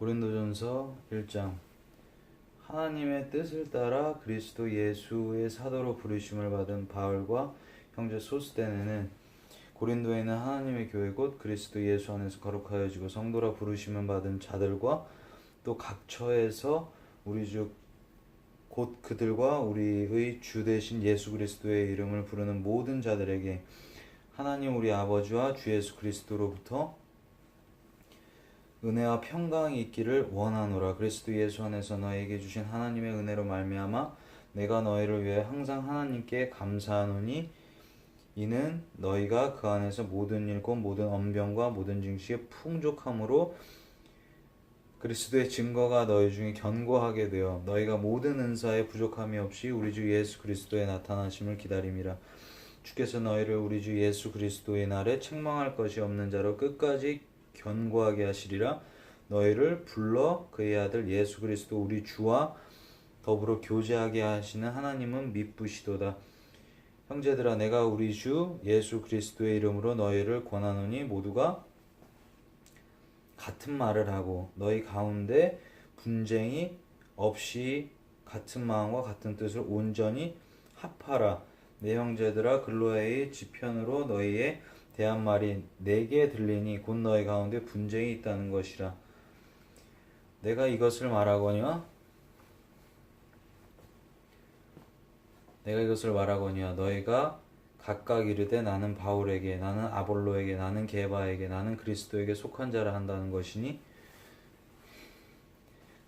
고린도전서 1장. 하나님의 뜻을 따라 그리스도 예수의 사도로 부르심을 받은 바울과 형제 소스데네는 고린도에는 하나님의 교회 곧 그리스도 예수 안에서 거룩하여지고 성도라 부르심을 받은 자들과 또 각처에서 우리 주 곧 그들과 우리의 주 되신 예수 그리스도의 이름을 부르는 모든 자들에게 하나님 우리 아버지와 주 예수 그리스도로부터 은혜와 평강이 있기를 원하노라. 그리스도 예수 안에서 너에게 주신 하나님의 은혜로 말미암아 내가 너희를 위해 항상 하나님께 감사하노니 이는 너희가 그 안에서 모든 일 곧 모든 언변과 모든 증식의 풍족함으로 그리스도의 증거가 너희 중에 견고하게 되어 너희가 모든 은사에 부족함이 없이 우리 주 예수 그리스도의 나타나심을 기다림이라. 주께서 너희를 우리 주 예수 그리스도의 날에 책망할 것이 없는 자로 끝까지 견고하게 하시리라. 너희를 불러 그의 아들 예수 그리스도 우리 주와 더불어 교제하게 하시는 하나님은 미쁘시도다. 형제들아, 내가 우리 주 예수 그리스도의 이름으로 너희를 권하노니 모두가 같은 말을 하고 너희 가운데 분쟁이 없이 같은 마음과 같은 뜻을 온전히 합하라. 내 형제들아, 글로에의 지편으로 너희에 대한 말이 내게 들리니 곧 너희 가운데 분쟁이 있다는 것이라. 내가 이것을 말하거니와 너희가 각각 이르되 나는 바울에게, 나는 아볼로에게, 나는 게바에게, 나는 그리스도에게 속한 자라 한다는 것이니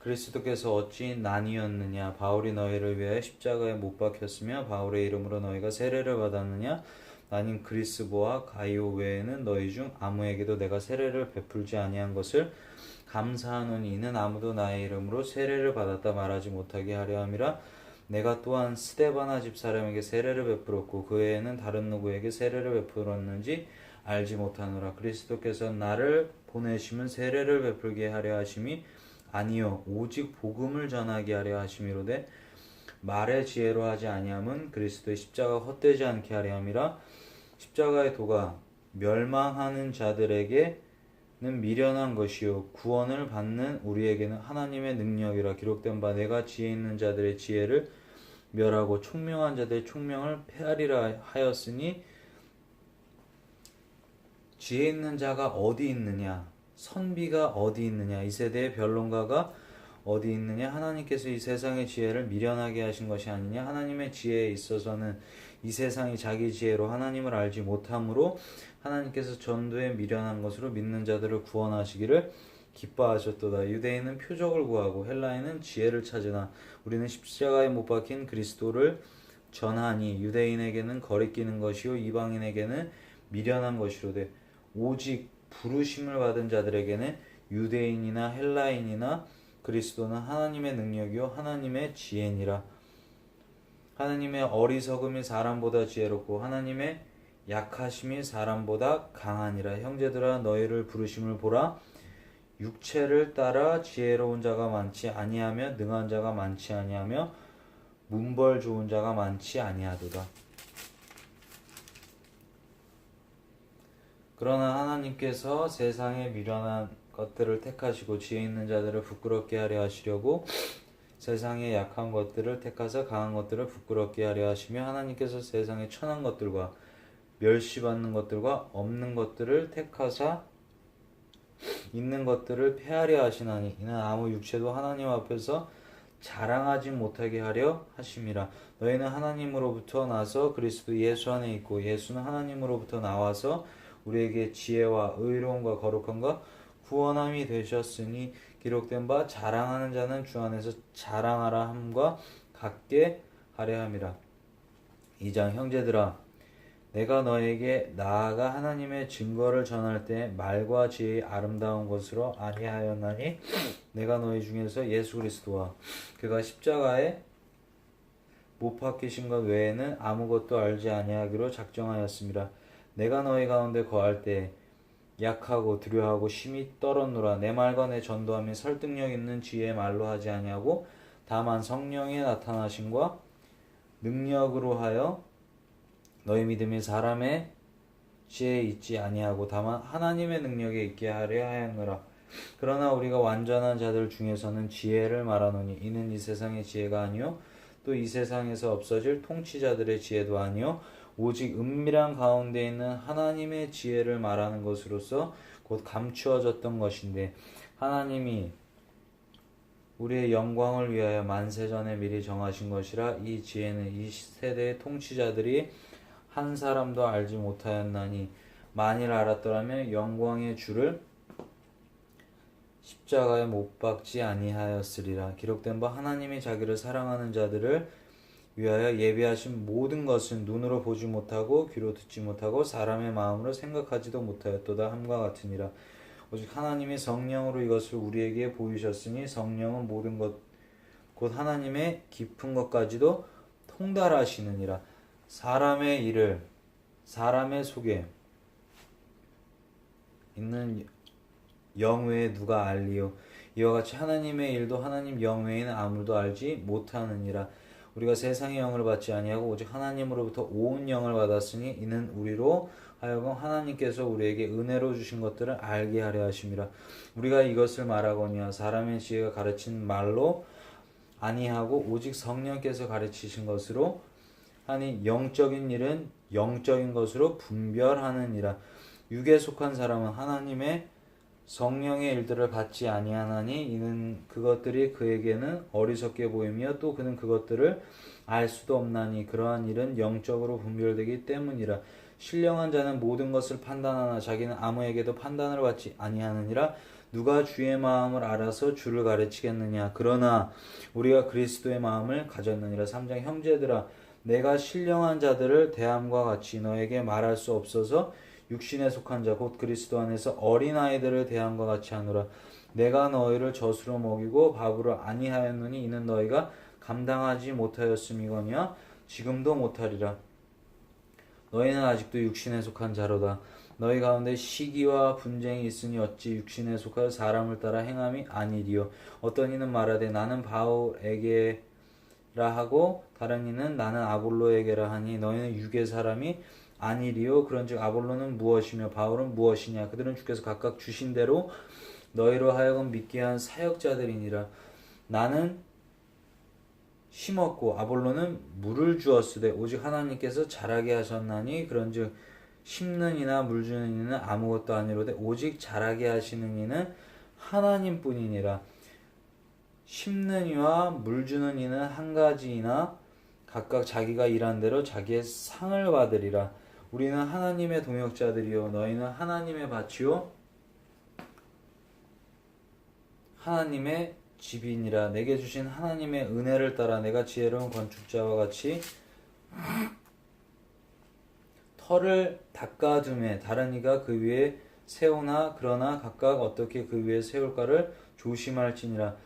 그리스도께서 어찌 나뉘었느냐? 바울이 너희를 위하여 십자가에 못 박혔으며 바울의 이름으로 너희가 세례를 받았느냐? 나는 그리스보와 가이오 외에는 너희 중 아무에게도 내가 세례를 베풀지 아니한 것을 감사하노니 이는 아무도 나의 이름으로 세례를 받았다 말하지 못하게 하려 함이라. 내가 또한 스데바나 집사람에게 세례를 베풀었고 그 외에는 다른 누구에게 세례를 베풀었는지 알지 못하노라. 그리스도께서 나를 보내심은 세례를 베풀게 하려 하심이 아니요 오직 복음을 전하게 하려 하심이로되 말의 지혜로 하지 아니함은 그리스도의 십자가가 헛되지 않게 하려 함이라. 십자가의 도가 멸망하는 자들에게는 미련한 것이요 구원을 받는 우리에게는 하나님의 능력이라. 기록된 바 내가 지혜 있는 자들의 지혜를 멸하고 총명한 자들의 총명을 폐하리라 하였으니 지혜 있는 자가 어디 있느냐? 선비가 어디 있느냐? 이 세대의 변론가가 어디 있느냐? 하나님께서 이 세상의 지혜를 미련하게 하신 것이 아니냐? 하나님의 지혜에 있어서는 이 세상이 자기 지혜로 하나님을 알지 못하므로 하나님께서 전도에 미련한 것으로 믿는 자들을 구원하시기를 기뻐하셨도다. 유대인은 표적을 구하고 헬라인은 지혜를 찾으나 우리는 십자가에 못 박힌 그리스도를 전하니 유대인에게는 거리끼는 것이요 이방인에게는 미련한 것이로되 오직 부르심을 받은 자들에게는 유대인이나 헬라인이나 그리스도는 하나님의 능력이요 하나님의 지혜니라. 하나님의 어리석음이 사람보다 지혜롭고 하나님의 약하심이 사람보다 강하니라. 형제들아, 너희를 부르심을 보라. 육체를 따라 지혜로운 자가 많지 아니하며 능한 자가 많지 아니하며 문벌 좋은 자가 많지 아니하도다. 그러나 하나님께서 세상에 미련한 것들을 택하시고 지혜 있는 자들을 부끄럽게 하려 하시려고 세상에 약한 것들을 택하사 강한 것들을 부끄럽게 하려 하시며 하나님께서 세상에 천한 것들과 멸시받는 것들과 없는 것들을 택하사 있는 것들을 폐하려 하시나니 이는 아무 육체도 하나님 앞에서 자랑하지 못하게 하려 하심이라. 너희는 하나님으로부터 나서 그리스도 예수 안에 있고 예수는 하나님으로부터 나와서 우리에게 지혜와 의로움과 거룩함과 구원함이 되셨으니 기록된 바 자랑하는 자는 주 안에서 자랑하라 함과 같게 하려 함이라. 2장. 형제들아, 내가 너에게 나아가 하나님의 증거를 전할 때 말과 지혜의 아름다운 것으로 아니하였나니 내가 너희 중에서 예수 그리스도와 그가 십자가에 못 박히신 것 외에는 아무것도 알지 아니하기로 작정하였습니다. 내가 너희 가운데 거할 때 약하고 두려워하고 심히 떨었노라. 내 말과 내 전도함이 설득력 있는 지혜의 말로 하지 아니하고 다만 성령의 나타나심과 능력으로 하여 너희 믿음이 사람의 지혜에 있지 아니하고 다만 하나님의 능력에 있게 하려 하였노라. 그러나 우리가 완전한 자들 중에서는 지혜를 말하노니 이는 이 세상의 지혜가 아니요 또 이 세상에서 없어질 통치자들의 지혜도 아니요 오직 은밀한 가운데 있는 하나님의 지혜를 말하는 것으로서 곧 감추어졌던 것인데 하나님이 우리의 영광을 위하여 만세전에 미리 정하신 것이라. 이 지혜는 이 세대의 통치자들이 한 사람도 알지 못하였나니 만일 알았더라면 영광의 주를 십자가에 못 박지 아니하였으리라. 기록된 바 하나님이 자기를 사랑하는 자들을 위하여 예비하신 모든 것은 눈으로 보지 못하고 귀로 듣지 못하고 사람의 마음으로 생각하지도 못하였도다 함과 같으니라. 오직 하나님이 성령으로 이것을 우리에게 보이셨으니 성령은 모든 것 곧 하나님의 깊은 것까지도 통달하시느니라. 사람의 일을 사람의 속에 있는 영 외에 누가 알리요. 이와 같이 하나님의 일도 하나님 영 외에는 아무도 알지 못하느니라. 우리가 세상의 영을 받지 아니하고 오직 하나님으로부터 온 영을 받았으니 이는 우리로 하여금 하나님께서 우리에게 은혜로 주신 것들을 알게 하려 하심이라. 우리가 이것을 말하거니와 사람의 지혜가 가르친 말로 아니하고 오직 성령께서 가르치신 것으로 하니 영적인 일은 영적인 것으로 분별하느니라. 육에 속한 사람은 하나님의 성령의 일들을 받지 아니하나니 이는 그것들이 그에게는 어리석게 보이며 또 그는 그것들을 알 수도 없나니 그러한 일은 영적으로 분별되기 때문이라. 신령한 자는 모든 것을 판단하나 자기는 아무에게도 판단을 받지 아니하느니라. 누가 주의 마음을 알아서 주를 가르치겠느냐. 그러나 우리가 그리스도의 마음을 가졌느니라. 3장 형제들아 내가 신령한 자들을 대함과 같이 너에게 말할 수 없어서 육신에 속한 자 곧 그리스도 안에서 어린아이들을 대함과 같이 하노라. 내가 너희를 젖으로 먹이고 밥으로 아니하였느니 이는 너희가 감당하지 못하였음이거니와 지금도 못하리라. 너희는 아직도 육신에 속한 자로다. 너희 가운데 시기와 분쟁이 있으니 어찌 육신에 속하여 사람을 따라 행함이 아니리요. 어떤 이는 말하되 나는 바울에게라 하고 다른 이는 나는 아볼로에게라 하니 너희는 육의 사람이 아니리요. 그런즉 아볼로는 무엇이며 바울은 무엇이냐. 그들은 주께서 각각 주신 대로 너희로 하여금 믿게 한 사역자들이니라. 나는 심었고 아볼로는 물을 주었으되 오직 하나님께서 자라게 하셨나니 그런즉 심는 이나 물 주는 이는 아무것도 아니로되 오직 자라게 하시는 이는 하나님뿐이니라. 심는 이와 물 주는 이는 한 가지이나 각각 자기가 일한 대로 자기의 상을 받으리라. 우리는 하나님의 동역자들이요 너희는 하나님의 밭이요 하나님의 집이니라. 내게 주신 하나님의 은혜를 따라 내가 지혜로운 건축자와 같이 터를 닦아둠에 다른 이가 그 위에 세우나 그러나 각각 어떻게 그 위에 세울까를 조심할지니라.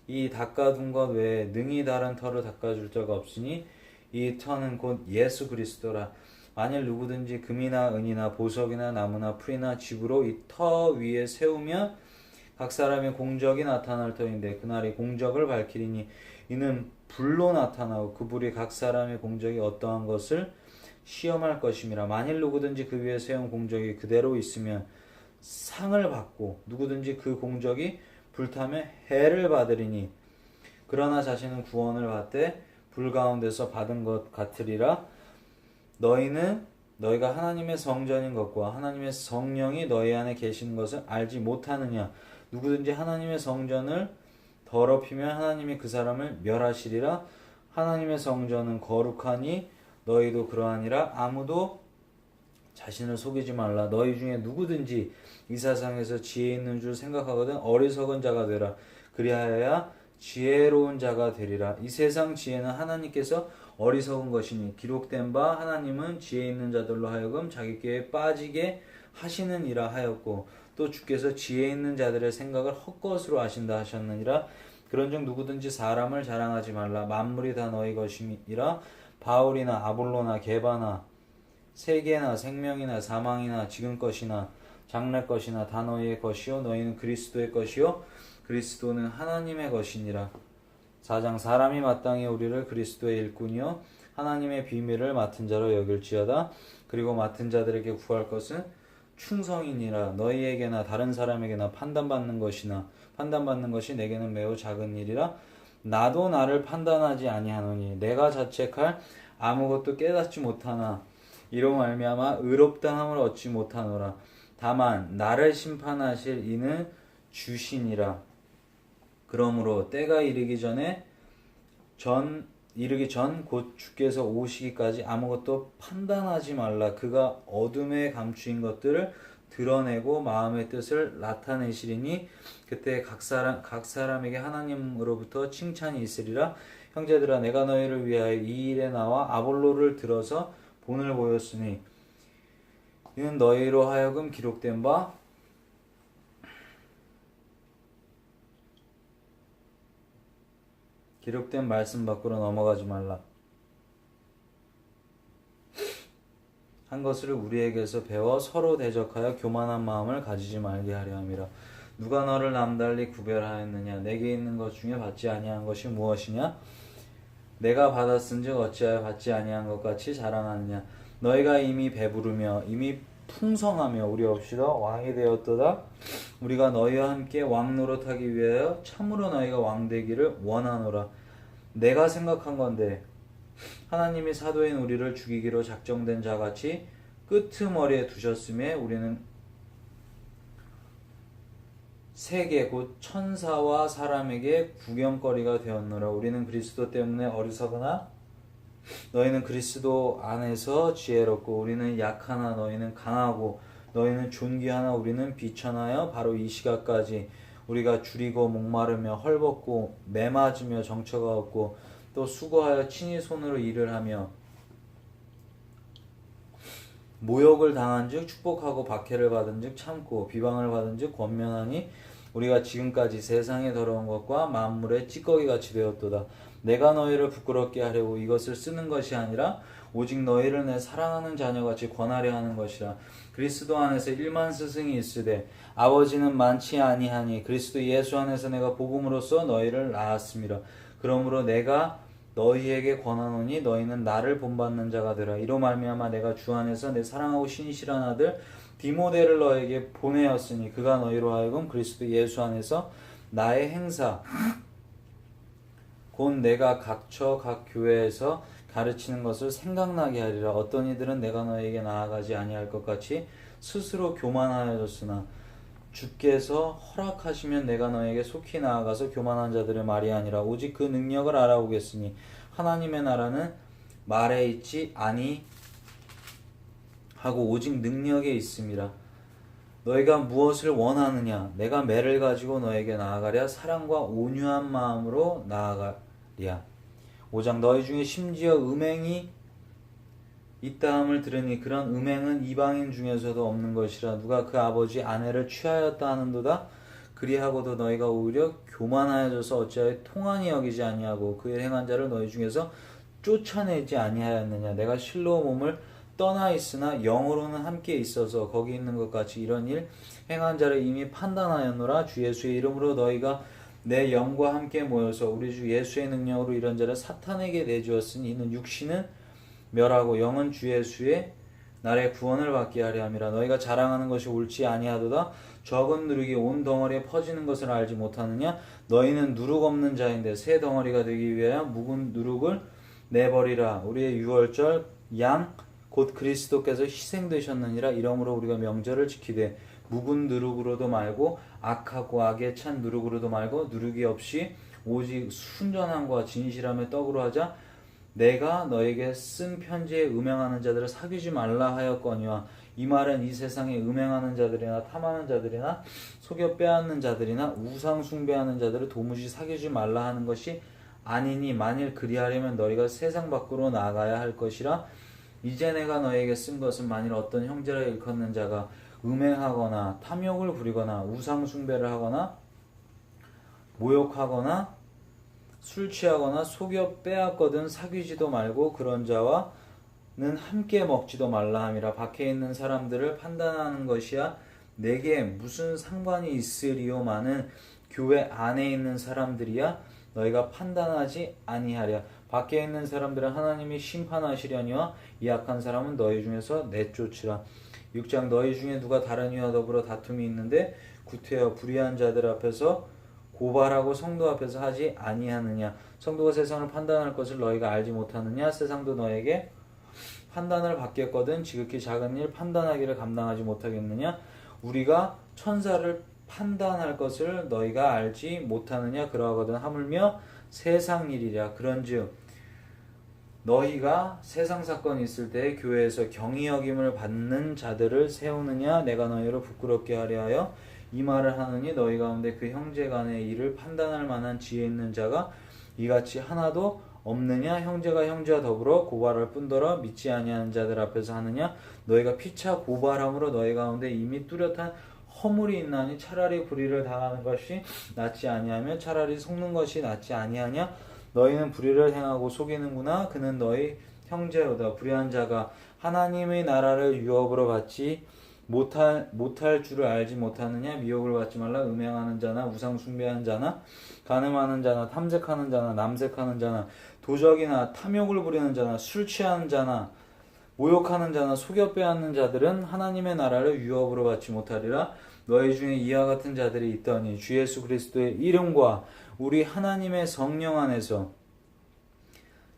이 닦아둔 것 외에 능히 다른 터를 닦아줄 자가 없으니 이 터는 곧 예수 그리스도라. 만일 누구든지 금이나 은이나 보석이나 나무나 풀이나 집으로 이 터 위에 세우면 각 사람의 공적이 나타날 터인데 그날이 공적을 밝히리니 이는 불로 나타나고 그 불이 각 사람의 공적이 어떠한 것을 시험할 것임이라. 만일 누구든지 그 위에 세운 공적이 그대로 있으면 상을 받고 누구든지 그 공적이 불타면 해를 받으리니 그러나 자신은 구원을 받되 불 가운데서 받은 것 같으리라. 너희가 하나님의 성전인 것과 하나님의 성령이 너희 안에 계시는 것을 알지 못하느냐. 누구든지 하나님의 성전을 더럽히면 하나님이 그 사람을 멸하시리라. 하나님의 성전은 거룩하니 너희도 그러하니라. 아무도 자신을 속이지 말라. 너희 중에 누구든지 이 세상에서 지혜 있는 줄 생각하거든 어리석은 자가 되라. 그리하여야 지혜로운 자가 되리라. 이 세상 지혜는 하나님께서 어리석은 것이니 기록된 바 하나님은 지혜 있는 자들로 하여금 자기께 빠지게 하시느니라 하였고 또 주께서 지혜 있는 자들의 생각을 헛것으로 하신다 하셨느니라. 그런즉 누구든지 사람을 자랑하지 말라. 만물이 다 너희 것이니라. 바울이나 아볼로나 게바나 세계나 생명이나 사망이나 지금 것이나 장래 것이나 다 너희의 것이요 너희는 그리스도의 것이요 그리스도는 하나님의 것이니라. 4장 사람이 마땅히 우리를 그리스도의 일꾼이요 하나님의 비밀을 맡은 자로 여길지어다. 그리고 맡은 자들에게 구할 것은 충성이니라. 너희에게나 다른 사람에게나 판단받는 것이 내게는 매우 작은 일이라. 나도 나를 판단하지 아니하노니 내가 자책할 아무것도 깨닫지 못하나 이로 말미암아 의롭다함을 얻지 못하노라. 다만 나를 심판하실 이는 주시니라. 그러므로 때가 이르기 전 곧 주께서 오시기까지 아무것도 판단하지 말라. 그가 어둠에 감추인 것들을 드러내고 마음의 뜻을 나타내시리니 그때 각 사람에게 하나님으로부터 칭찬이 있으리라. 형제들아, 내가 너희를 위하여 이 일에 나와 아볼로를 들어서 본을 보였으니 이는 너희로 하여금 기록된 말씀 밖으로 넘어가지 말라 한 것을 우리에게서 배워 서로 대적하여 교만한 마음을 가지지 말게 하려 함이라. 누가 너를 남달리 구별하였느냐? 내게 있는 것 중에 받지 아니한 것이 무엇이냐? 내가 받았은즉 어찌하여 받지 아니한 것 같이 자랑하느냐? 너희가 이미 배부르며 이미 풍성하며 우리 없이도 왕이 되었도다. 우리가 너희와 함께 왕 노릇하기 위하여 참으로 너희가 왕 되기를 원하노라. 내가 생각한 건데 하나님이 사도인 우리를 죽이기로 작정된 자같이 끄트머리에 두셨음에 우리는 세계 곧 천사와 사람에게 구경거리가 되었노라. 우리는 그리스도 때문에 어리석으나 너희는 그리스도 안에서 지혜롭고 우리는 약하나 너희는 강하고 너희는 존귀하나 우리는 비천하여 바로 이 시각까지 우리가 줄이고 목마르며 헐벗고 매맞으며 정처가 없고 또 수고하여 친히 손으로 일을 하며 모욕을 당한즉 축복하고 박해를 받은즉 참고 비방을 받은즉 권면하니 우리가 지금까지 세상의 더러운 것과 만물의 찌꺼기같이 되었도다. 내가 너희를 부끄럽게 하려고 이것을 쓰는 것이 아니라 오직 너희를 내 사랑하는 자녀같이 권하려 하는 것이라. 그리스도 안에서 1만 스승이 있으되 아버지는 많지 아니하니 그리스도 예수 안에서 내가 복음으로써 너희를 낳았음이라. 그러므로 내가 너희에게 권하노니 너희는 나를 본받는 자가 되라. 이로 말미암아 내가 주 안에서 내 사랑하고 신실한 아들 디모데를 너에게 보내었으니 그가 너희로 하여금 그리스도 예수 안에서 나의 행사 곧 내가 각처 각 교회에서 가르치는 것을 생각나게 하리라. 어떤 이들은 내가 너에게 나아가지 아니할 것 같이 스스로 교만하여졌으나 주께서 허락하시면 내가 너에게 속히 나아가서 교만한 자들의 말이 아니라 오직 그 능력을 알아보겠으니 하나님의 나라는 말에 있지 아니하고 오직 능력에 있음이라. 너희가 무엇을 원하느냐? 내가 매를 가지고 너에게 나아가랴. 사랑과 온유한 마음으로 나아가랴. 5장 너희 중에 심지어 음행이 있다함을 들으니 그런 음행은 이방인 중에서도 없는 것이라. 누가 그 아버지 아내를 취하였다 하는도다. 그리하고도 너희가 오히려 교만하여져서 어찌하여 통한이 여기지 아니하고 그 일 행한 자를 너희 중에서 쫓아내지 아니하였느냐. 내가 실로 몸을 떠나 있으나 영으로는 함께 있어서 거기 있는 것 같이 이런 일 행한 자를 이미 판단하였노라. 주 예수의 이름으로 너희가 내 영과 함께 모여서 우리 주 예수의 능력으로 이런 자를 사탄에게 내주었으니 이는 육신은 멸하고 영은 주 예수의 날에 구원을 받게 하려 함이라. 너희가 자랑하는 것이 옳지 아니하도다. 적은 누룩이 온 덩어리에 퍼지는 것을 알지 못하느냐. 너희는 누룩 없는 자인데 새 덩어리가 되기 위하여 묵은 누룩을 내버리라. 우리의 유월절 양 곧 그리스도께서 희생되셨느니라. 이러므로 우리가 명절을 지키되 묵은 누룩으로도 말고 악하고 악에 찬 누룩으로도 말고 누룩이 없이 오직 순전함과 진실함의 떡으로 하자. 내가 너에게 쓴 편지에 음행하는 자들을 사귀지 말라 하였거니와 이 말은 이 세상에 음행하는 자들이나 탐하는 자들이나 속여 빼앗는 자들이나 우상 숭배하는 자들을 도무지 사귀지 말라 하는 것이 아니니 만일 그리하려면 너희가 세상 밖으로 나가야 할 것이라. 이제 내가 너에게 쓴 것은 만일 어떤 형제라 일컫는 자가 음행하거나 탐욕을 부리거나 우상 숭배를 하거나 모욕하거나 술 취하거나 속여 빼앗거든 사귀지도 말고 그런 자와는 함께 먹지도 말라 함이라. 밖에 있는 사람들을 판단하는 것이야 내게 무슨 상관이 있으리요마는 교회 안에 있는 사람들이야 너희가 판단하지 아니하랴. 밖에 있는 사람들은 하나님이 심판하시려니와 이 악한 사람은 너희 중에서 내쫓으라. 6장 너희 중에 누가 다른 이와 더불어 다툼이 있는데 구태여 불의한 자들 앞에서 고발하고 성도 앞에서 하지 아니하느냐. 성도가 세상을 판단할 것을 너희가 알지 못하느냐. 세상도 너에게 판단을 받겠거든 지극히 작은 일 판단하기를 감당하지 못하겠느냐. 우리가 천사를 판단할 것을 너희가 알지 못하느냐. 그러하거든 하물며 세상 일이랴. 그런즉 너희가 세상 사건이 있을 때 교회에서 경히 여김을 받는 자들을 세우느냐. 내가 너희를 부끄럽게 하려 하여 이 말을 하느니 너희 가운데 그 형제 간의 일을 판단할 만한 지혜 있는 자가 이같이 하나도 없느냐. 형제가 형제와 더불어 고발할 뿐더러 믿지 아니하는 자들 앞에서 하느냐. 너희가 피차 고발함으로 너희 가운데 이미 뚜렷한 허물이 있나니 차라리 불의를 당하는 것이 낫지 아니하며 차라리 속는 것이 낫지 아니하냐. 너희는 불의를 행하고 속이는구나. 그는 너희 형제로다. 불의한 자가 하나님의 나라를 유업으로 받지 못할 줄을 알지 못하느냐. 미혹을 받지 말라. 음행하는 자나 우상 숭배하는 자나 간음하는 자나 탐색하는 자나 남색하는 자나 도적이나 탐욕을 부리는 자나 술 취하는 자나 모욕하는 자나 속여 빼앗는 자들은 하나님의 나라를 유업으로 받지 못하리라. 너희 중에 이와 같은 자들이 있더니 주 예수 그리스도의 이름과 우리 하나님의 성령 안에서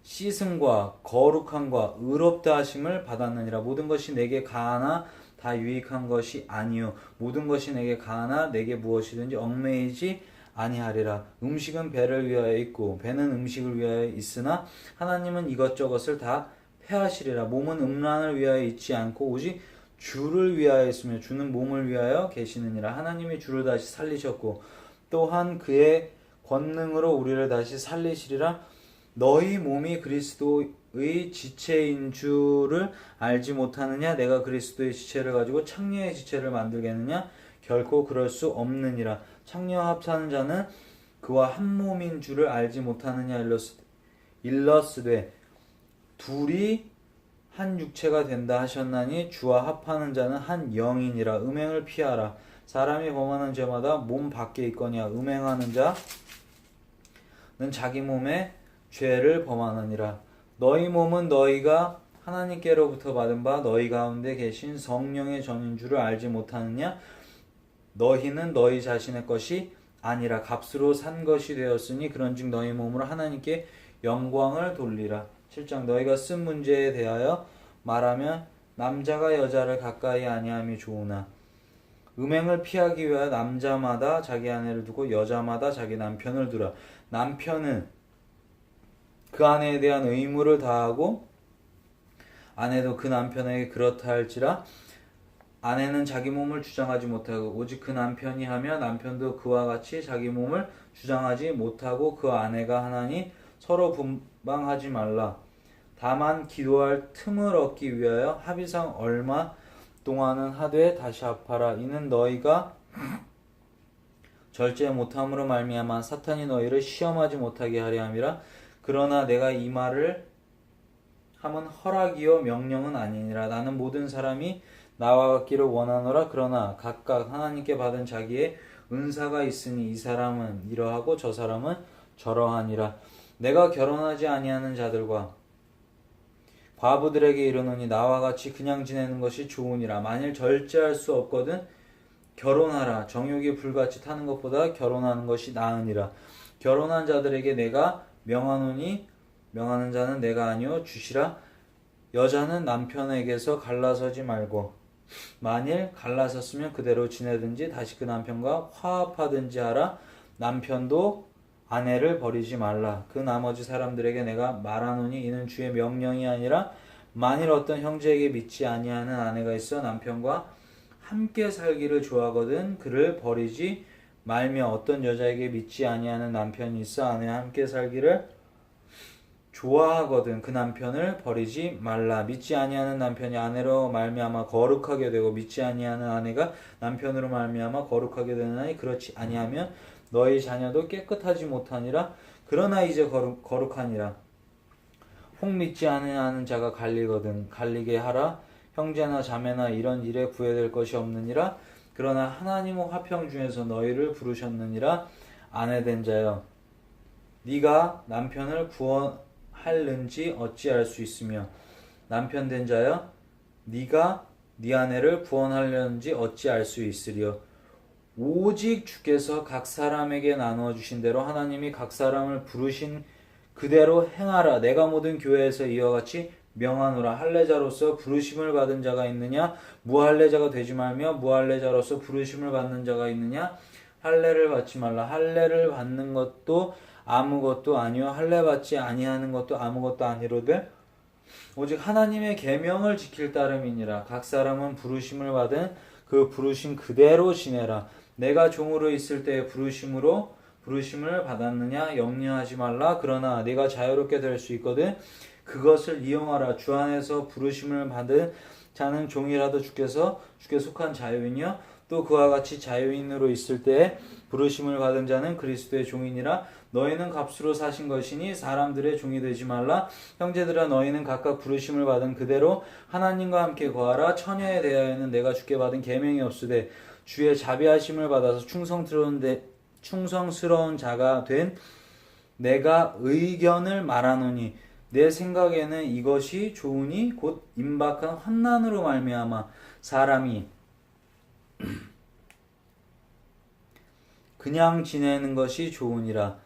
씻음과 거룩함과 의롭다 하심을 받았느니라. 모든 것이 내게 가하나 다 유익한 것이 아니요 모든 것이 내게 가하나 내게 무엇이든지 얽매이지 아니하리라. 음식은 배를 위하여 있고 배는 음식을 위하여 있으나 하나님은 이것저것을 다 패하시리라. 몸은 음란을 위하여 있지 않고 오직 주를 위하여 있으며 주는 몸을 위하여 계시느니라. 하나님이 주를 다시 살리셨고 또한 그의 권능으로 우리를 다시 살리시리라. 너희 몸이 그리스도의 지체인 줄을 알지 못하느냐. 내가 그리스도의 지체를 가지고 창녀의 지체를 만들겠느냐. 결코 그럴 수 없느니라. 창녀와 합사하는 자는 그와 한 몸인 줄을 알지 못하느냐. 일러스되 둘이 한 육체가 된다 하셨나니 주와 합하는 자는 한 영이니라. 음행을 피하라. 사람이 범하는 죄마다 몸 밖에 있거니와 음행하는 자는 자기 몸에 죄를 범하느니라. 너희 몸은 너희가 하나님께로부터 받은 바 너희 가운데 계신 성령의 전인 줄을 알지 못하느냐. 너희는 너희 자신의 것이 아니라 값으로 산 것이 되었으니 그런즉 너희 몸으로 하나님께 영광을 돌리라. 7장 너희가 쓴 문제에 대하여 말하면 남자가 여자를 가까이 아니함이 좋으나 음행을 피하기 위하여 남자마다 자기 아내를 두고 여자마다 자기 남편을 두라. 남편은 그 아내에 대한 의무를 다하고 아내도 그 남편에게 그렇다 할지라. 아내는 자기 몸을 주장하지 못하고 오직 그 남편이 하며 남편도 그와 같이 자기 몸을 주장하지 못하고 그 아내가 하나니 서로 분방하지 말라. 다만 기도할 틈을 얻기 위하여 합의상 얼마 동안은 하되 다시 합하라. 이는 너희가 절제 못함으로 말미암아 사탄이 너희를 시험하지 못하게 하려 함이라. 그러나 내가 이 말을 함은 허락이요 명령은 아니니라. 나는 모든 사람이 나와 같기를 원하노라. 그러나 각각 하나님께 받은 자기의 은사가 있으니 이 사람은 이러하고 저 사람은 저러하니라. 내가 결혼하지 아니하는 자들과 과부들에게 이르노니 나와 같이 그냥 지내는 것이 좋으니라. 만일 절제할 수 없거든 결혼하라. 정욕이 불같이 타는 것보다 결혼하는 것이 나으니라. 결혼한 자들에게 내가 명하노니 명하는 자는 내가 아니요 주시라. 여자는 남편에게서 갈라서지 말고 만일 갈라섰으면 그대로 지내든지 다시 그 남편과 화합하든지 하라. 남편도 아내를 버리지 말라. 그 나머지 사람들에게 내가 말하노니 이는 주의 명령이 아니라 만일 어떤 형제에게 믿지 아니하는 아내가 있어 남편과 함께 살기를 좋아하거든 그를 버리지 말며 어떤 여자에게 믿지 아니하는 남편이 있어 아내와 함께 살기를 좋아하거든 그 남편을 버리지 말라. 믿지 아니하는 남편이 아내로 말미암아 거룩하게 되고 믿지 아니하는 아내가 남편으로 말미암아 거룩하게 되나니 그렇지 아니하면 너희 자녀도 깨끗하지 못하니라. 그러나 이제 거룩하니라. 혹 믿지 아니하는 자가 갈리거든 갈리게 하라. 형제나 자매나 이런 일에 구애될 것이 없느니라. 그러나 하나님의 화평 중에서 너희를 부르셨느니라. 아내된 자여 네가 남편을 구원할는지 어찌할 수 있으며 남편 된 자여 네가 네 아내를 구원하려는지 어찌 알 수 있으리요. 오직 주께서 각 사람에게 나누어 주신 대로 하나님이 각 사람을 부르신 그대로 행하라. 내가 모든 교회에서 이와 같이 명하노라. 할례자로서 부르심을 받은 자가 있느냐? 무할례자가 되지 말며 무할례자로서 부르심을 받는 자가 있느냐? 할례를 받지 말라. 할례를 받는 것도 아무것도 아니요 할례 받지 아니하는 것도 아무것도 아니로되 오직 하나님의 계명을 지킬 따름이니라. 각 사람은 부르심을 받은 그 부르심 그대로 지내라. 내가 종으로 있을 때에 부르심을 받았느냐 염려하지 말라. 그러나 네가 자유롭게 될 수 있거든 그것을 이용하라. 주 안에서 부르심을 받은 자는 종이라도 주께 속한 자유인이요 또 그와 같이 자유인으로 있을 때에 부르심을 받은 자는 그리스도의 종이니라. 너희는 값으로 사신 것이니 사람들의 종이 되지 말라. 형제들아 너희는 각각 부르심을 받은 그대로 하나님과 함께 거하라. 처녀에 대하여는 내가 주께 받은 계명이 없으되 주의 자비하심을 받아서 충성스러운 자가 된 내가 의견을 말하노니 내 생각에는 이것이 좋으니 곧 임박한 환난으로 말미암아 사람이 그냥 지내는 것이 좋으니라.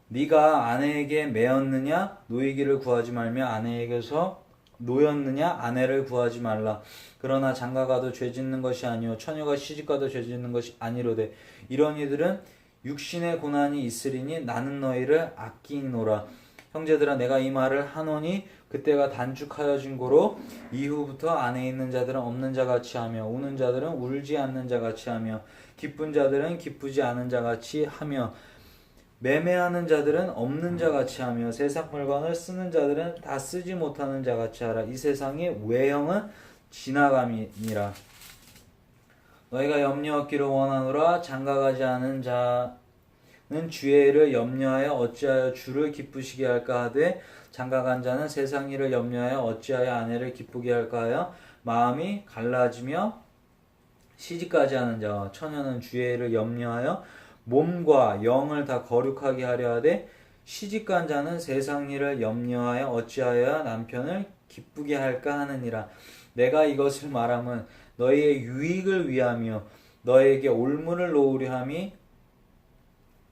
네가 아내에게 매었느냐 노이기를 구하지 말며 아내에게서 노였느냐 아내를 구하지 말라. 그러나 장가가도 죄짓는 것이 아니요 처녀가 시집가도 죄짓는 것이 아니로되 이런 이들은 육신의 고난이 있으리니 나는 너희를 아끼노라. 형제들아 내가 이 말을 하노니 그때가 단축하여진 고로 이후부터 안에 있는 자들은 없는 자같이 하며 우는 자들은 울지 않는 자같이 하며 기쁜 자들은 기쁘지 않은 자같이 하며 매매하는 자들은 없는 자같이 하며 세상 물건을 쓰는 자들은 다 쓰지 못하는 자같이 하라. 이 세상의 외형은 지나감이니라. 너희가 염려 얻기를 원하노라. 장가가지 않은 자는 주의 일을 염려하여 어찌하여 주를 기쁘시게 할까 하되 장가간 자는 세상 일을 염려하여 어찌하여 아내를 기쁘게 할까 하여 마음이 갈라지며 시집가지 않은 자와 처녀는 주의 일을 염려하여 몸과 영을 다 거룩하게 하려 하되 시집간 자는 세상 일을 염려하여 어찌하여 남편을 기쁘게 할까 하느니라. 내가 이것을 말함은 너희의 유익을 위하며 너희에게 올무를 놓으려 함이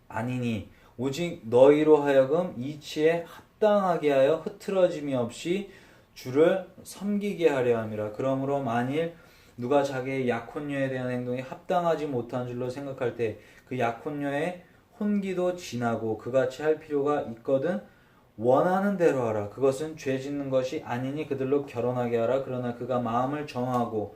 아니니 오직 너희로 하여금 이치에 합당하게 하여 흐트러짐이 없이 주를 섬기게 하려 함이라. 그러므로 만일 누가 자기의 약혼녀에 대한 행동이 합당하지 못한 줄로 생각할 때 그 약혼녀의 혼기도 지나고 그같이 할 필요가 있거든 원하는 대로 하라. 그것은 죄 짓는 것이 아니니 그들로 결혼하게 하라. 그러나 그가 마음을 정하고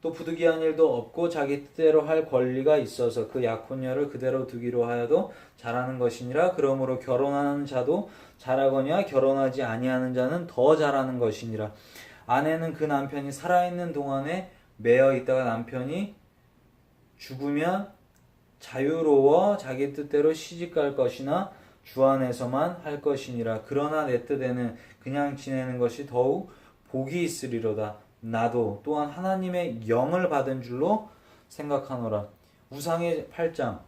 또 부득이한 일도 없고 자기 뜻대로 할 권리가 있어서 그 약혼녀를 그대로 두기로 하여도 잘하는 것이니라. 그러므로 결혼하는 자도 잘하거니와 결혼하지 아니하는 자는 더 잘하는 것이니라. 아내는 그 남편이 살아있는 동안에 매여 있다가 남편이 죽으면 자유로워 자기 뜻대로 시집갈 것이나 주 안에서만 할 것이니라. 그러나 내 뜻에는 그냥 지내는 것이 더욱 복이 있으리로다. 나도 또한 하나님의 영을 받은 줄로 생각하노라. 우상의 8장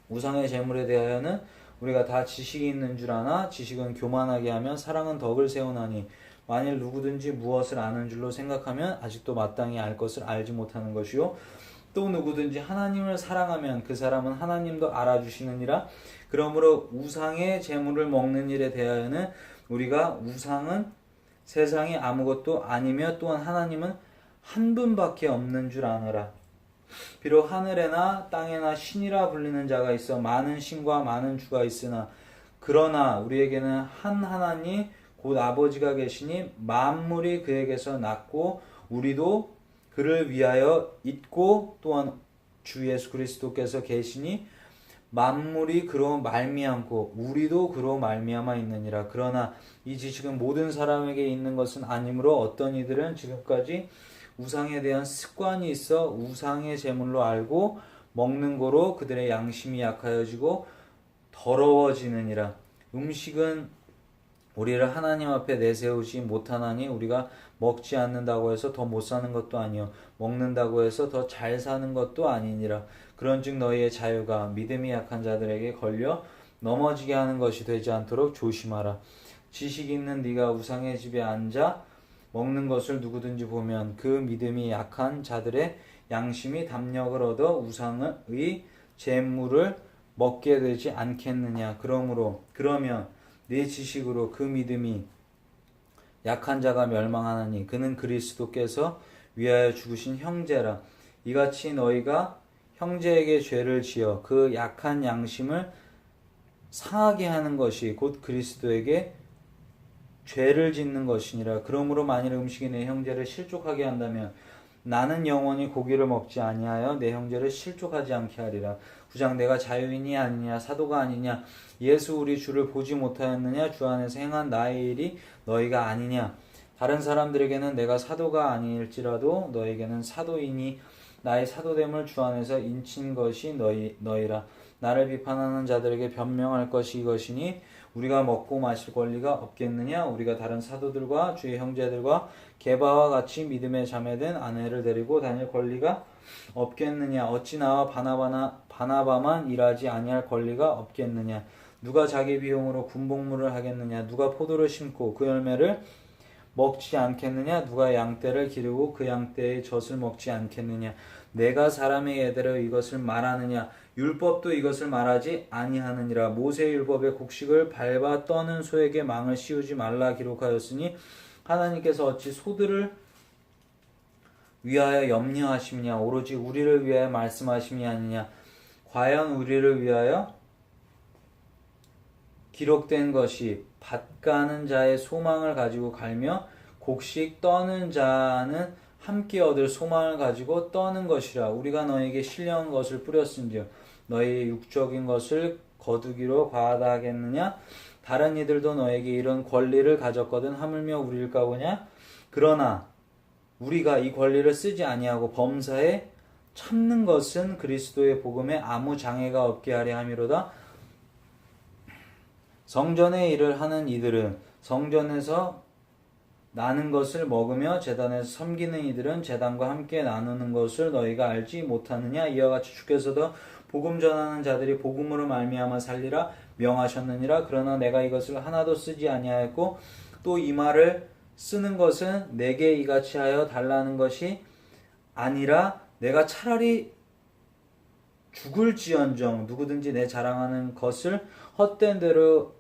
우상의 재물에 대하여는 우리가 다 지식이 있는 줄 아나 지식은 교만하게 하면 사랑은 덕을 세우나니 만일 누구든지 무엇을 아는 줄로 생각하면 아직도 마땅히 알 것을 알지 못하는 것이요 또 누구든지 하나님을 사랑하면 그 사람은 하나님도 알아주시느니라. 그러므로 우상의 재물을 먹는 일에 대하여는 우리가 우상은 세상에 아무것도 아니며 또한 하나님은 한 분밖에 없는 줄 아노라. 비록 하늘에나 땅에나 신이라 불리는 자가 있어 많은 신과 많은 주가 있으나 그러나 우리에게는 한 하나님 곧 아버지가 계시니 만물이 그에게서 났고 우리도 그를 위하여 있고 또한 주 예수 그리스도께서 계시니 만물이 그로 말미암고 우리도 그로 말미암아 있느니라. 그러나 이 지식은 모든 사람에게 있는 것은 아니므로 어떤 이들은 지금까지 우상에 대한 습관이 있어 우상의 제물로 알고 먹는 거로 그들의 양심이 약하여지고 더러워지느니라. 음식은 우리를 하나님 앞에 내세우지 못하나니 우리가 먹지 않는다고 해서 더 못 사는 것도 아니요 먹는다고 해서 더 잘 사는 것도 아니니라. 그런즉 너희의 자유가 믿음이 약한 자들에게 걸려 넘어지게 하는 것이 되지 않도록 조심하라. 지식 있는 네가 우상의 집에 앉아 먹는 것을 누구든지 보면 그 믿음이 약한 자들의 양심이 담력을 얻어 우상의 제물을 먹게 되지 않겠느냐. 그러면 내 지식으로 그 믿음이 약한 자가 멸망하나니 그는 그리스도께서 위하여 죽으신 형제라. 이같이 너희가 형제에게 죄를 지어 그 약한 양심을 상하게 하는 것이 곧 그리스도에게 죄를 짓는 것이니라. 그러므로 만일 음식이 내 형제를 실족하게 한다면 나는 영원히 고기를 먹지 아니하여 내 형제를 실족하지 않게 하리라. 9장 내가 자유인이 아니냐 사도가 아니냐 예수 우리 주를 보지 못하였느냐 주 안에서 행한 나의 일이 너희가 아니냐. 다른 사람들에게는 내가 사도가 아닐지라도 너에게는 사도이니 나의 사도됨을 주 안에서 인친 것이 너희라. 나를 비판하는 자들에게 변명할 것이 이것이니 우리가 먹고 마실 권리가 없겠느냐. 우리가 다른 사도들과 주의 형제들과 게바와 같이 믿음의 자매된 아내를 데리고 다닐 권리가 없겠느냐. 어찌 나와 바나바만 일하지 아니할 권리가 없겠느냐. 누가 자기 비용으로 군복무를 하겠느냐. 누가 포도를 심고 그 열매를 먹지 않겠느냐. 누가 양떼를 기르고 그 양떼의 젖을 먹지 않겠느냐. 내가 사람의 예대로 이것을 말하느냐. 율법도 이것을 말하지 아니하느니라. 모세의 율법의 곡식을 밟아 떠는 소에게 망을 씌우지 말라 기록하였으니 하나님께서 어찌 소들을 위하여 염려하심이냐. 오로지 우리를 위하여 말씀하심이 아니냐. 과연 우리를 위하여 기록된 것이 밭 가는 자의 소망을 가지고 갈며 곡식 떠는 자는 함께 얻을 소망을 가지고 떠는 것이라. 우리가 너에게 신령한 것을 뿌렸은즉 너희의 육적인 것을 거두기로 과하다 하겠느냐. 다른 이들도 너에게 이런 권리를 가졌거든 하물며 우리일까 보냐. 그러나 우리가 이 권리를 쓰지 아니하고 범사에 참는 것은 그리스도의 복음에 아무 장애가 없게 하려 함이로다. 성전의 일을 하는 이들은 성전에서 나는 것을 먹으며 제단에서 섬기는 이들은 제단과 함께 나누는 것을 너희가 알지 못하느냐. 이와 같이 주께서도 복음 전하는 자들이 복음으로 말미암아 살리라 명하셨느니라. 그러나 내가 이것을 하나도 쓰지 아니하였고 또 이 말을 쓰는 것은 내게 이같이 하여 달라는 것이 아니라 내가 차라리 죽을지언정 누구든지 내 자랑하는 것을 헛된 대로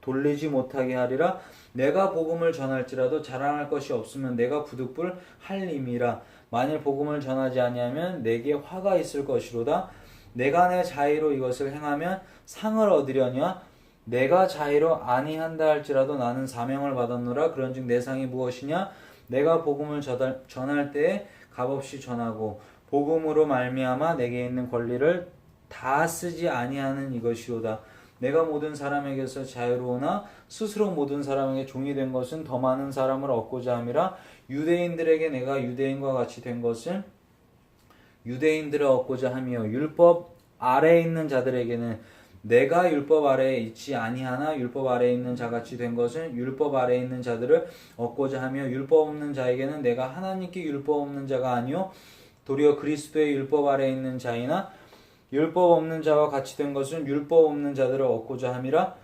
돌리지 못하게 하리라. 내가 복음을 전할지라도 자랑할 것이 없으면 내가 부득불 할림이라. 만일 복음을 전하지 아니하면 내게 화가 있을 것이로다. 내가 내 자의로 이것을 행하면 상을 얻으려냐. 내가 자의로 아니한다 할지라도 나는 사명을 받았노라. 그런즉 내 상이 무엇이냐. 내가 복음을 전할 때에 값없이 전하고 복음으로 말미암아 내게 있는 권리를 다 쓰지 아니하는 이것이로다. 내가 모든 사람에게서 자유로우나 스스로 모든 사람에게 종이 된 것은 더 많은 사람을 얻고자 함이라. 유대인들에게 내가 유대인과 같이 된 것은 유대인들을 얻고자 하며 율법 아래에 있는 자들에게는 내가 율법 아래에 있지 아니하나 율법 아래에 있는 자같이 된 것은 율법 아래에 있는 자들을 얻고자 하며 율법 없는 자에게는 내가 하나님께 율법 없는 자가 아니요 도리어 그리스도의 율법 아래에 있는 자이나 율법 없는 자와 같이 된 것은 율법 없는 자들을 얻고자 함이라.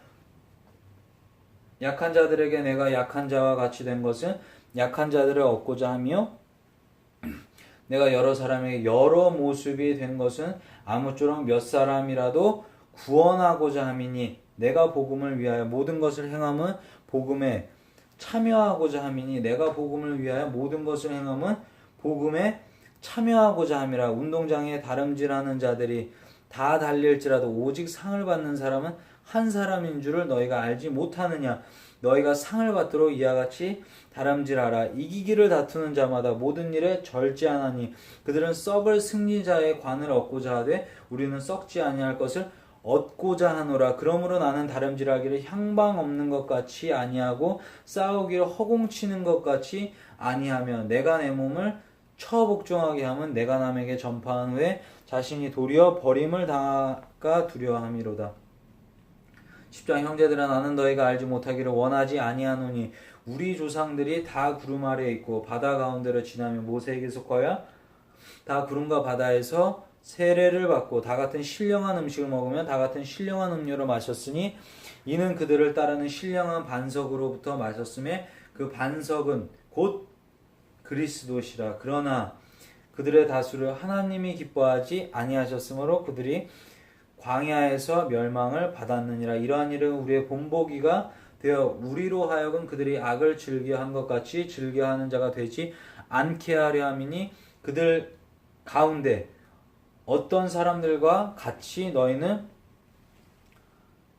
약한 자들에게 내가 약한 자와 같이 된 것은 약한 자들을 얻고자 하며 내가 여러 사람에게 여러 모습이 된 것은 아무쪼록 몇 사람이라도 구원하고자 함이니 내가 복음을 위하여 모든 것을 행함은 복음에 참여하고자 함이니 내가 복음을 위하여 모든 것을 행함은 복음에 참여하고자 함이라. 운동장에 다름질하는 자들이 다 달릴지라도 오직 상을 받는 사람은 한 사람인 줄을 너희가 알지 못하느냐. 너희가 상을 받도록 이와 같이 다름질하라. 이기기를 다투는 자마다 모든 일에 절제하나니 그들은 썩을 승리자의 관을 얻고자 하되 우리는 썩지 아니할 것을 얻고자 하노라. 그러므로 나는 다름질하기를 향방 없는 것 같이 아니하고 싸우기를 허공치는 것 같이 아니하며 내가 내 몸을 처복종하게 하면 내가 남에게 전파한 후에 자신이 도리어 버림을 당할까 두려워함이로다. 10장 형제들아 나는 너희가 알지 못하기를 원하지 아니하노니 우리 조상들이 다 구름 아래에 있고 바다 가운데로 지나며 모세에게 속하여 다 구름과 바다에서 세례를 받고 다 같은 신령한 음식을 먹으며 다 같은 신령한 음료를 마셨으니 이는 그들을 따르는 신령한 반석으로부터 마셨음에 그 반석은 곧 그리스도시라. 그러나 그들의 다수를 하나님이 기뻐하지 아니하셨으므로 그들이 광야에서 멸망을 받았느니라. 이러한 일은 우리의 본보기가 되어 우리로 하여금 그들이 악을 즐겨한 것 같이 즐겨하는 자가 되지 않게 하려 함이니 그들 가운데 어떤 사람들과 같이 너희는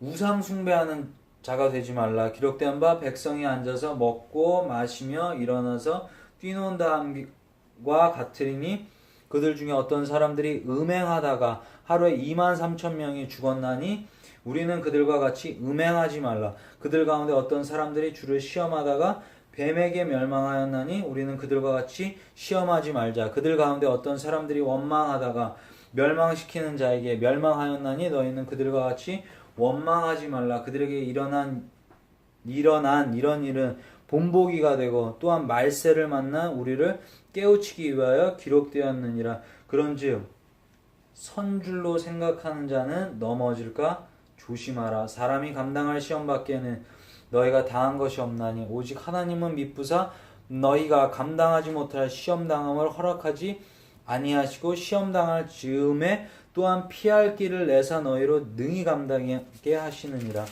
우상 숭배하는 자가 되지 말라. 기록된 바 백성이 앉아서 먹고 마시며 일어나서 뛰논다함과 같으리니 그들 중에 어떤 사람들이 음행하다가 하루에 23,000명이 죽었나니 우리는 그들과 같이 음행하지 말라. 그들 가운데 어떤 사람들이 주를 시험하다가 뱀에게 멸망하였나니 우리는 그들과 같이 시험하지 말자. 그들 가운데 어떤 사람들이 원망하다가 멸망시키는 자에게 멸망하였나니 너희는 그들과 같이 원망하지 말라. 그들에게 일어난 이런 일은 본보기가 되고 또한 말세를 만나 우리를 깨우치기 위하여 기록되었느니라. 그런즉 선줄로 생각하는 자는 넘어질까 조심하라. 사람이 감당할 시험 밖에는 너희가 당한 것이 없나니 오직 하나님은 미쁘사 너희가 감당하지 못할 시험 당함을 허락하지 아니하시고 시험 당할 즈음에 또한 피할 길을 내사 너희로 능히 감당하게 하시느니라.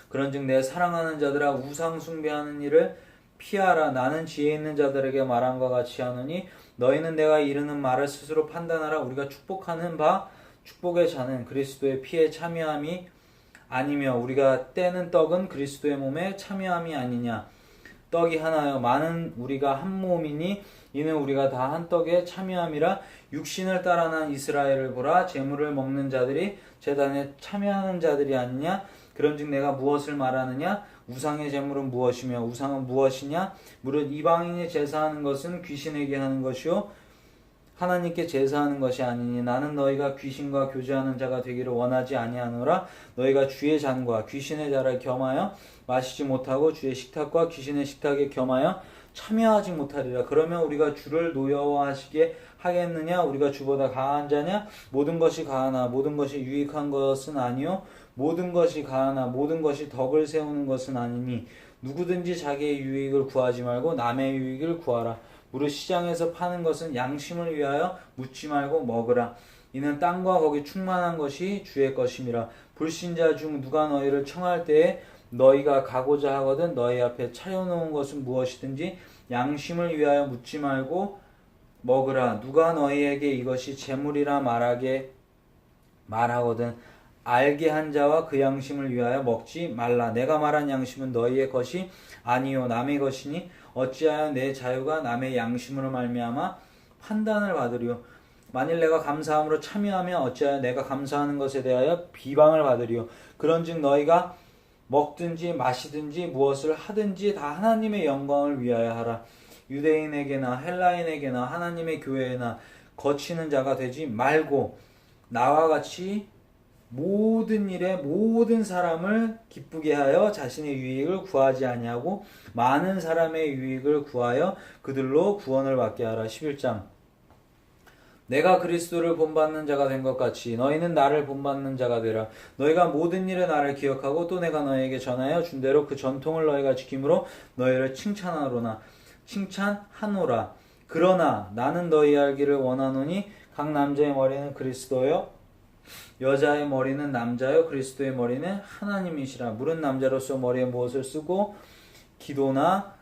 그런즉 내 사랑하는 자들아 우상 숭배하는 일을 피하라. 나는 지혜 있는 자들에게 말한 것 같이 하노니 너희는 내가 이르는 말을 스스로 판단하라. 우리가 축복하는 바 축복의 자는 그리스도의 피에 참여함이 아니며 우리가 떼는 떡은 그리스도의 몸에 참여함이 아니냐. 떡이 하나여 많은 우리가 한 몸이니 이는 우리가 다 한 떡에 참여함이라. 육신을 따라 난 이스라엘을 보라. 제물을 먹는 자들이 제단에 참여하는 자들이 아니냐. 그런즉 내가 무엇을 말하느냐. 우상의 제물은 무엇이며 우상은 무엇이냐. 무릇 이방인이 제사하는 것은 귀신에게 하는 것이요 하나님께 제사하는 것이 아니니 나는 너희가 귀신과 교제하는 자가 되기를 원하지 아니하노라. 너희가 주의 잔과 귀신의 잔을 겸하여 마시지 못하고 주의 식탁과 귀신의 식탁에 겸하여 참여하지 못하리라. 그러면 우리가 주를 노여워하시게 하겠느냐. 우리가 주보다 강한 자냐. 모든 것이 가하나 모든 것이 유익한 것은 아니요 모든 것이 가하나 모든 것이 덕을 세우는 것은 아니니 누구든지 자기의 유익을 구하지 말고 남의 유익을 구하라. 무릇 시장에서 파는 것은 양심을 위하여 묻지 말고 먹으라. 이는 땅과 거기 충만한 것이 주의 것임이라. 불신자 중 누가 너희를 청할 때에 너희가 가고자 하거든 너희 앞에 차려놓은 것은 무엇이든지 양심을 위하여 묻지 말고 먹으라. 누가 너희에게 이것이 재물이라 말하거든 알게 한 자와 그 양심을 위하여 먹지 말라. 내가 말한 양심은 너희의 것이 아니요 남의 것이니 어찌하여 내 자유가 남의 양심으로 말미암아 판단을 받으리요. 만일 내가 감사함으로 참여하면 어찌하여 내가 감사하는 것에 대하여 비방을 받으리요. 그런즉 너희가 먹든지 마시든지 무엇을 하든지 다 하나님의 영광을 위하여 하라. 유대인에게나 헬라인에게나 하나님의 교회에나 거치는 자가 되지 말고 나와 같이 모든 일에 모든 사람을 기쁘게 하여 자신의 유익을 구하지 아니하고 많은 사람의 유익을 구하여 그들로 구원을 받게 하라. 11장 내가 그리스도를 본받는 자가 된 것 같이 너희는 나를 본받는 자가 되라. 너희가 모든 일에 나를 기억하고 또 내가 너희에게 전하여 준 대로 그 전통을 너희가 지킴으로 너희를 칭찬하노라. 그러나 나는 너희 알기를 원하노니 각 남자의 머리는 그리스도요 여자의 머리는 남자요 그리스도의 머리는 하나님이시라. 무릇 남자로서 머리에 무엇을 쓰고 기도나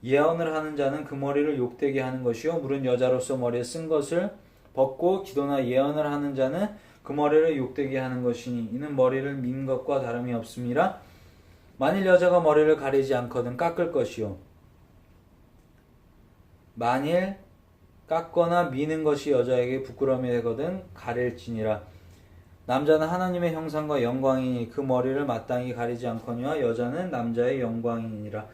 예언을 하는 자는 그 머리를 욕되게 하는 것이요 무릇 여자로서 머리에 쓴 것을 벗고 기도나 예언을 하는 자는 그 머리를 욕되게 하는 것이니 이는 머리를 민 것과 다름이 없음이라. 만일 여자가 머리를 가리지 않거든 깎을 것이요 만일 깎거나 미는 것이 여자에게 부끄러움이 되거든 가릴지니라. 남자는 하나님의 형상과 영광이니 그 머리를 마땅히 가리지 않거니와 여자는 남자의 영광이니라.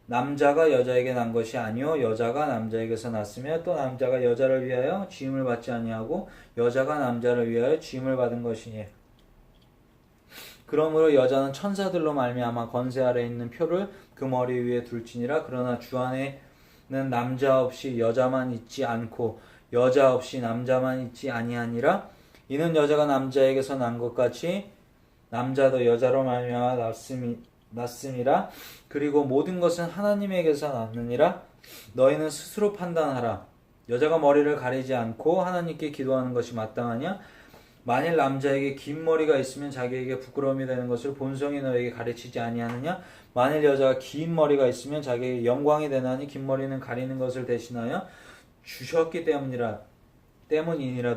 남자가 여자에게 난 것이 아니요 여자가 남자에게서 났으며 또 남자가 여자를 위하여 지음을 받지 아니하고 여자가 남자를 위하여 지음을 받은 것이니 그러므로 여자는 천사들로 말미암아 권세 아래 있는 표를 그 머리 위에 둘지니라. 그러나 주 안에는 남자 없이 여자만 있지 않고 여자 없이 남자만 있지 아니하니라. 이는 여자가 남자에게서 난 것 같이 남자도 여자로 말미암아 났음이라. 그리고 모든 것은 하나님에게서 났느니라. 너희는 스스로 판단하라. 여자가 머리를 가리지 않고 하나님께 기도하는 것이 마땅하냐? 만일 남자에게 긴 머리가 있으면 자기에게 부끄러움이 되는 것을 본성이 너에게 가르치지 아니하느냐? 만일 여자가 긴 머리가 있으면 자기에게 영광이 되나니 긴 머리는 가리는 것을 대신하여 주셨기 때문이니라.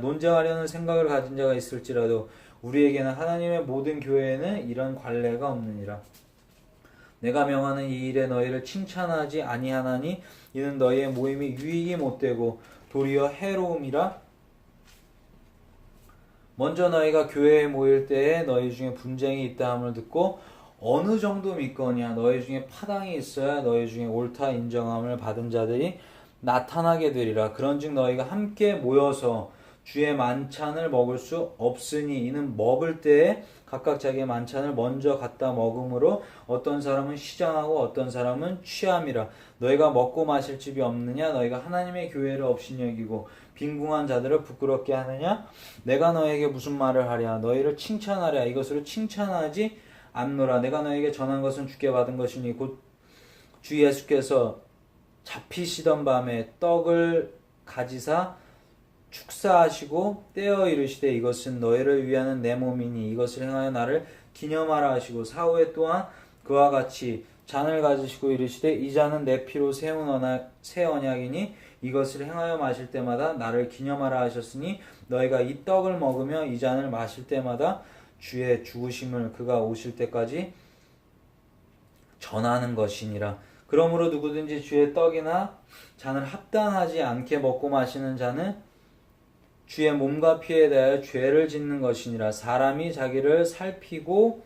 논쟁하려는 생각을 가진 자가 있을지라도 우리에게는 하나님의 모든 교회에는 이런 관례가 없느니라. 내가 명하는 이 일에 너희를 칭찬하지 아니하나니 이는 너희의 모임이 유익이 못되고 도리어 해로움이라. 먼저 너희가 교회에 모일 때에 너희 중에 분쟁이 있다 함을 듣고 어느 정도 믿거냐? 너희 중에 파당이 있어야 너희 중에 옳다 인정함을 받은 자들이 나타나게 되리라. 그런즉 너희가 함께 모여서 주의 만찬을 먹을 수 없으니 이는 먹을 때에 각각 자기의 만찬을 먼저 갖다 먹음으로 어떤 사람은 시장하고 어떤 사람은 취함이라. 너희가 먹고 마실 집이 없느냐? 너희가 하나님의 교회를 업신 여기고 빈궁한 자들을 부끄럽게 하느냐? 내가 너에게 무슨 말을 하랴? 너희를 칭찬하랴? 이것으로 칭찬하지 않노라. 내가 너에게 전한 것은 주께 받은 것이니 곧 주 예수께서 잡히시던 밤에 떡을 가지사 축사하시고 떼어 이르시되 이것은 너희를 위하는 내 몸이니 이것을 행하여 나를 기념하라 하시고 사후에 또한 그와 같이 잔을 가지시고 이르시되 이 잔은 내 피로 세운 새 언약이니 이것을 행하여 마실 때마다 나를 기념하라 하셨으니 너희가 이 떡을 먹으며 이 잔을 마실 때마다 주의 죽으심을 그가 오실 때까지 전하는 것이니라. 그러므로 누구든지 주의 떡이나 잔을 합당하지 않게 먹고 마시는 자는 주의 몸과 피에 대하여 죄를 짓는 것이니라. 사람이 자기를 살피고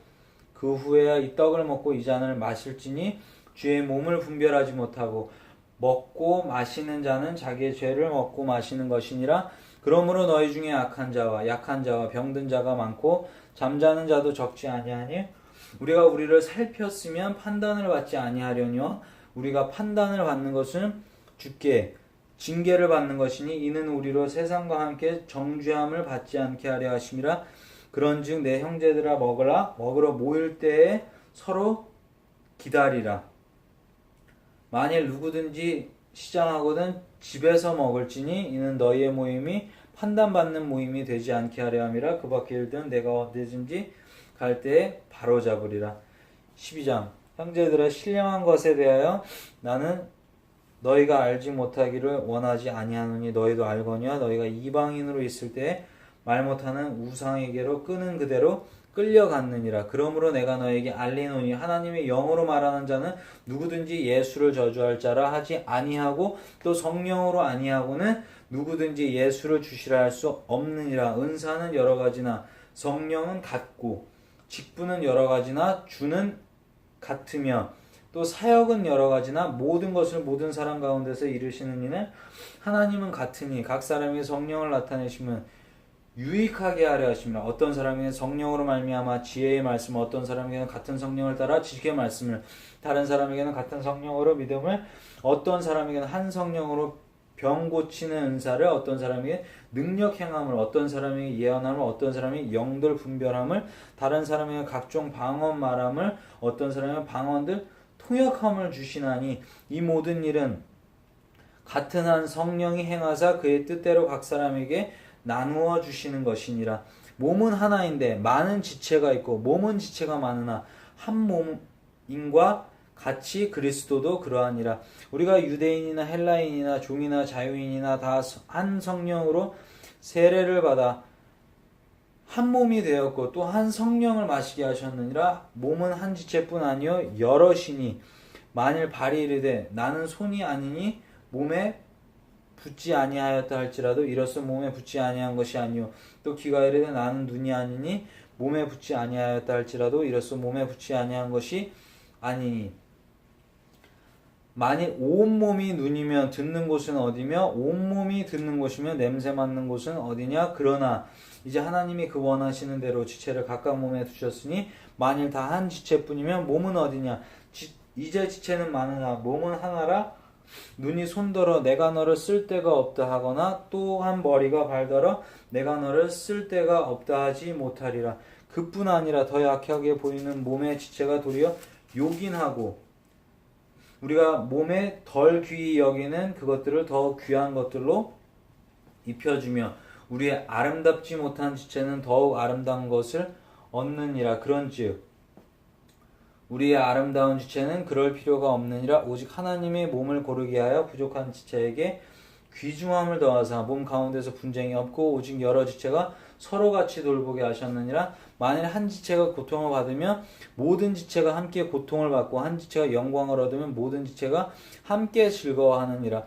그 후에야 이 떡을 먹고 이 잔을 마실지니 주의 몸을 분별하지 못하고 먹고 마시는 자는 자기의 죄를 먹고 마시는 것이니라. 그러므로 너희 중에 약한 자와 병든 자가 많고 잠자는 자도 적지 아니하니 우리가 우리를 살폈으면 판단을 받지 아니하려니와 우리가 판단을 받는 것은 주께 징계를 받는 것이니 이는 우리로 세상과 함께 정죄함을 받지 않게 하려 하심이라. 그런즉 내 형제들아 먹으러 모일 때에 서로 기다리라. 만일 누구든지 시장하거든 집에서 먹을지니 이는 너희의 모임이 판단받는 모임이 되지 않게 하려 함이라. 그 밖에 일든 내가 어디든지 갈 때에 바로잡으리라. 12장 형제들아 신령한 것에 대하여 나는 너희가 알지 못하기를 원하지 아니하노니 너희도 알거니와 너희가 이방인으로 있을 때에 말 못하는 우상에게로 끄는 그대로 끌려갔느니라. 그러므로 내가 너에게 알리노니 하나님의 영으로 말하는 자는 누구든지 예수를 저주할 자라 하지 아니하고 또 성령으로 아니하고는 누구든지 예수를 주시라 할 수 없느니라. 은사는 여러 가지나 성령은 같고 직분은 여러 가지나 주는 같으며 또 사역은 여러 가지나 모든 것을 모든 사람 가운데서 이루시는 이는 하나님은 같으니 각 사람에게 성령을 나타내시면 유익하게 하려 하시며 어떤 사람에게는 성령으로 말미암아 지혜의 말씀, 어떤 사람에게는 같은 성령을 따라 지식의 말씀을, 다른 사람에게는 같은 성령으로 믿음을, 어떤 사람에게는 한 성령으로 병 고치는 은사를, 어떤 사람에게 능력 행함을, 어떤 사람에게 예언함을, 어떤 사람에게 영들 분별함을, 다른 사람에게 각종 방언 말함을, 어떤 사람에게 방언들 통역함을 주시나니 이 모든 일은 같은 한 성령이 행하사 그의 뜻대로 각 사람에게 나누어 주시는 것이니라. 몸은 하나인데 많은 지체가 있고 몸은 지체가 많으나 한 몸인과 같이 그리스도도 그러하니라. 우리가 유대인이나 헬라인이나 종이나 자유인이나 다 한 성령으로 세례를 받아 한 몸이 되었고 또 한 성령을 마시게 하셨느니라. 몸은 한 지체뿐 아니요 여럿이니 만일 발이 이르되 나는 손이 아니니 몸에 붙지 아니하였다 할지라도 이로써 몸에 붙지 아니한 것이 아니요 또 귀가 이르되 나는 눈이 아니니 몸에 붙지 아니하였다 할지라도 이로써 몸에 붙지 아니한 것이 아니니 만일 온몸이 눈이면 듣는 곳은 어디며 온몸이 듣는 곳이며 냄새 맡는 곳은 어디냐. 그러나 이제 하나님이 그 원하시는 대로 지체를 각각 몸에 두셨으니 만일 다 한 지체뿐이면 몸은 어디냐. 이제 지체는 많으나 몸은 하나라. 눈이 손더러 내가 너를 쓸 데가 없다 하거나 또한 머리가 발더러 내가 너를 쓸 데가 없다 하지 못하리라. 그뿐 아니라 더 약하게 보이는 몸의 지체가 도리어 요긴하고 우리가 몸에 덜 귀히 여기는 그것들을 더 귀한 것들로 입혀주며 우리의 아름답지 못한 지체는 더욱 아름다운 것을 얻느니라. 그런즉 우리의 아름다운 지체는 그럴 필요가 없느니라. 오직 하나님의 몸을 고르게 하여 부족한 지체에게 귀중함을 더하사 몸 가운데서 분쟁이 없고 오직 여러 지체가 서로 같이 돌보게 하셨느니라. 만일 한 지체가 고통을 받으면 모든 지체가 함께 고통을 받고 한 지체가 영광을 얻으면 모든 지체가 함께 즐거워하느니라.